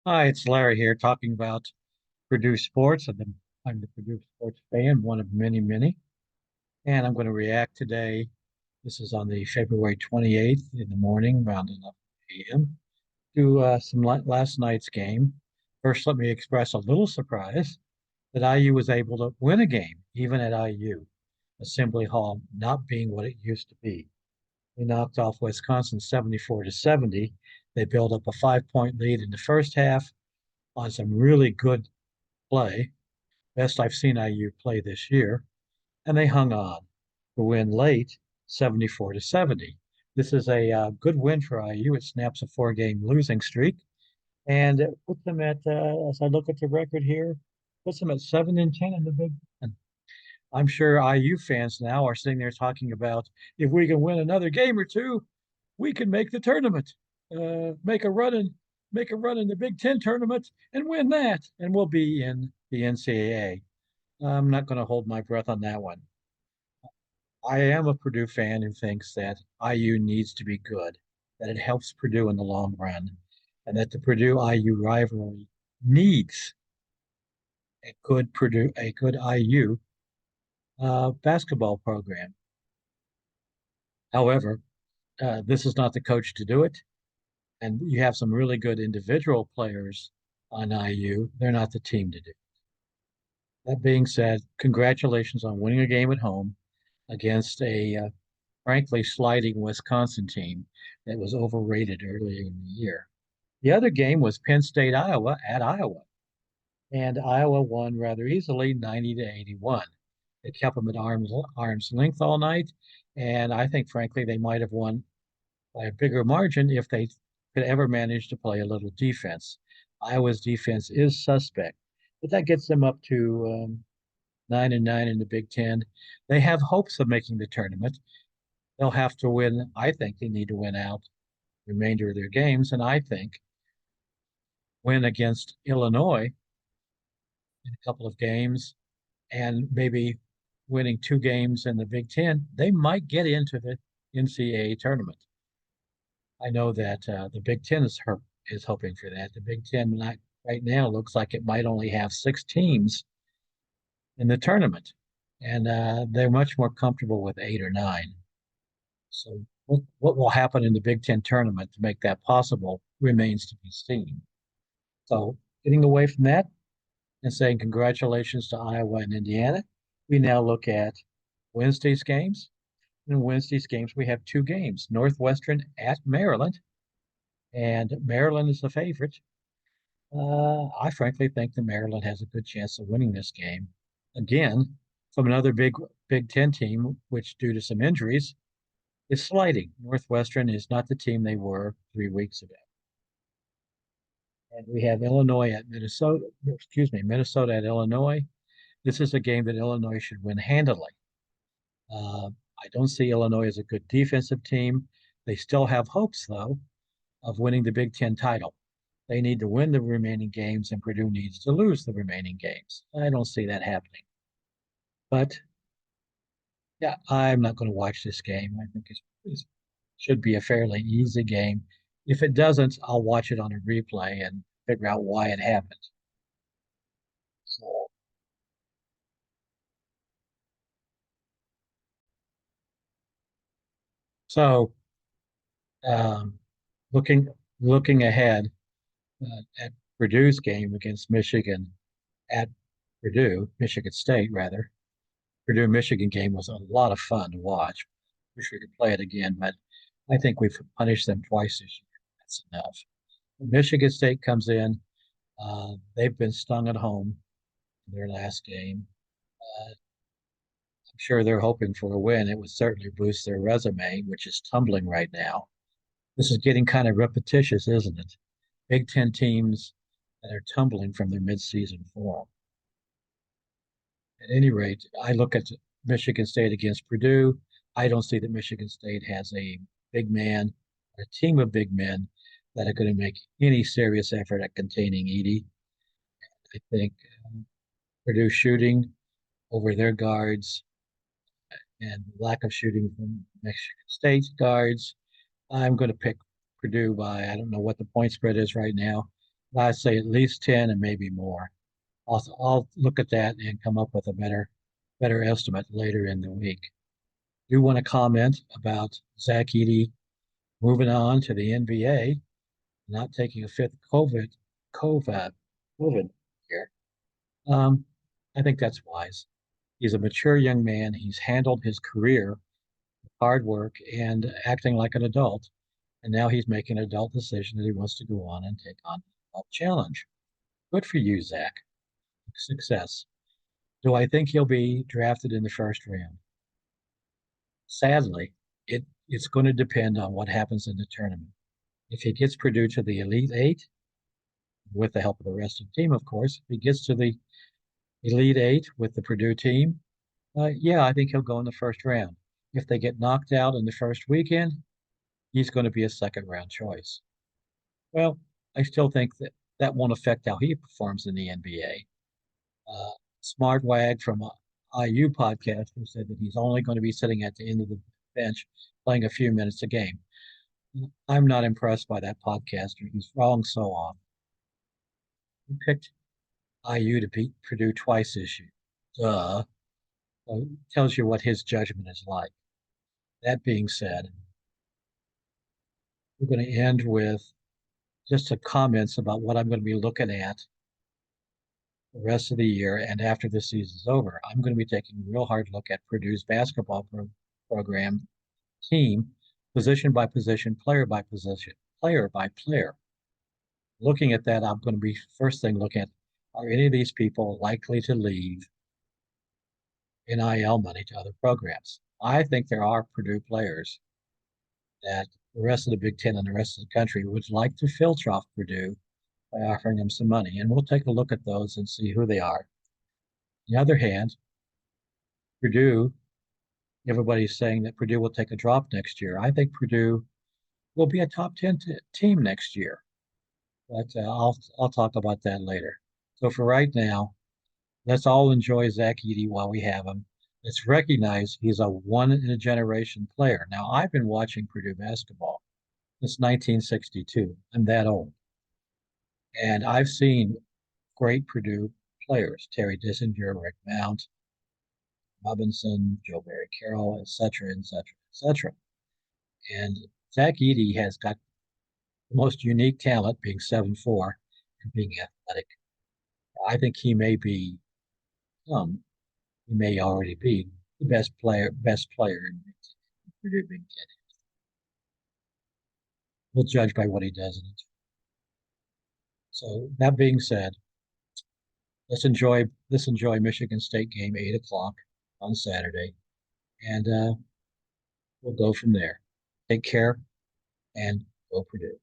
Hi, it's Larry here talking about Purdue sports. I'm the Purdue sports fan, one of many, many, and I'm going to react today. This is on the February 28th in the morning, around 11 a.m., to some last night's game. First, let me express a little surprise that IU was able to win a game, even at IU, Assembly Hall not being what it used to be. They knocked off Wisconsin 74 to 70. They built up a 5 point lead in the first half on some really good play, best I've seen IU play this year, and they hung on to win late 74 to 70. This is a good win for IU. It snaps a four-game losing streak and it puts them at, as I look at the record here, puts them at 7-10 in the Big Ten. I'm sure IU fans now are sitting there talking about if we can win another game or two, we can make the tournament, make a run in, make a run in the Big Ten tournament and win that, and we'll be in the NCAA. I'm not going to hold my breath on that one. I am a Purdue fan who thinks that IU needs to be good, that it helps Purdue in the long run, and that the Purdue IU rivalry needs a good IU basketball program. However, this is not the coach to do it, and you have some really good individual players on IU. They're not the team to do. That being said, congratulations on winning a game at home against a frankly sliding Wisconsin team that was overrated earlier in the year. The other game was Penn State, Iowa at Iowa, and Iowa won rather easily 90 to 81. It kept them at arm's length all night, and I think, frankly, they might have won by a bigger margin if they could ever manage to play a little defense. Iowa's defense is suspect, but that gets them up to 9-9 in the Big Ten. They have hopes of making the tournament. They'll have to win. I think they need to win out the remainder of their games, and I think win against Illinois in a couple of games and maybe winning two games in the Big Ten, they might get into the NCAA tournament. I know that the Big Ten is hoping for that. The Big Ten right now looks like it might only have six teams in the tournament, and they're much more comfortable with eight or nine. So what will happen in the Big Ten tournament to make that possible remains to be seen. So getting away from that and saying congratulations to Iowa and Indiana, we now look at Wednesday's games. In Wednesday's games, we have two games: Northwestern at Maryland, and Maryland is the favorite. I frankly think that Maryland has a good chance of winning this game. Again, from another Big Ten team, which due to some injuries is sliding. Northwestern is not the team they were 3 weeks ago. And we have Illinois at Minnesota, excuse me, Minnesota at Illinois. This is a game that Illinois should win handily. Uh, I don't see Illinois as a good defensive team. They still have hopes, though, of winning the Big Ten title. They need to win the remaining games, and Purdue needs to lose the remaining games. I don't see that happening. But yeah, I'm not going to watch this game. I think it should be a fairly easy game. If it doesn't, I'll watch it on a replay and figure out why it happened. So, so um, looking looking ahead at Purdue's game against Michigan at Michigan State rather. Purdue Michigan game was a lot of fun to watch. Wish we could play it again, but I think we've punished them twice this year. That's enough. Michigan State comes in. They've been stung at home in their last game. I'm sure they're hoping for a win. It would certainly boost their resume, which is tumbling right now. This is getting kind of repetitious, isn't it? Big Ten teams that are tumbling from their midseason form. At any rate, I look at Michigan State against Purdue. I don't see that Michigan State has a big man, a team of big men that are going to make any serious effort at containing Edey. I think Purdue shooting over their guards and lack of shooting from Michigan State guards. I'm going to pick Purdue by, I don't know what the point spread is right now, I say at least 10 and maybe more. I'll look at that and come up with a better estimate later in the week. Do want to comment about Zach Edey moving on to the NBA, not taking a fifth COVID, COVID year. Um, I think that's wise. He's a mature young man. He's handled his career, hard work, and acting like an adult. And now he's making an adult decision that he wants to go on and take on a challenge. Good for you, Zach. Success. Do I think he'll be drafted in the first round? Sadly, it's going to depend on what happens in the tournament. If he gets Purdue to the Elite Eight, with the help of the rest of the team, of course, if he gets to the Elite Eight with the Purdue team, yeah, I think he'll go in the first round. If they get knocked out in the first weekend, he's going to be a second round choice. Well, I still think that that won't affect how he performs in the NBA. Smart Wag from IU podcast who said that he's only going to be sitting at the end of the bench playing a few minutes a game. I'm not impressed by that podcaster. He's wrong so often. He picked IU to beat Purdue twice this year. Duh. So tells you what his judgment is like. That being said, we're going to end with just some comments about what I'm going to be looking at the rest of the year and after the season's over. I'm going to be taking a real hard look at Purdue's program team, position by position, player by player. Looking at that, I'm going to be first thing looking at, are any of these people likely to leave NIL money to other programs? I think there are Purdue players that the rest of the Big Ten and the rest of the country would like to filter off Purdue by offering them some money. And we'll take a look at those and see who they are. On the other hand, Purdue, everybody's saying that Purdue will take a drop next year. I think Purdue will be a top 10 team next year, but I'll talk about that later. So for right now, let's all enjoy Zach Edey while we have him. Let's recognize he's a one in a generation player. Now, I've been watching Purdue basketball since 1962. I'm that old. And I've seen great Purdue players, Terry Dissinger, Rick Mount, Robinson, Joe Barry Carroll, et cetera, et cetera, et cetera. And Zach Edey has got the most unique talent, being 7'4" and being athletic. I think he may already be the best player in Purdue Big Ten. We'll judge by what he does in it. So that being said, let's enjoy Michigan State game 8 o'clock on Saturday, and we'll go from there. Take care and go Purdue.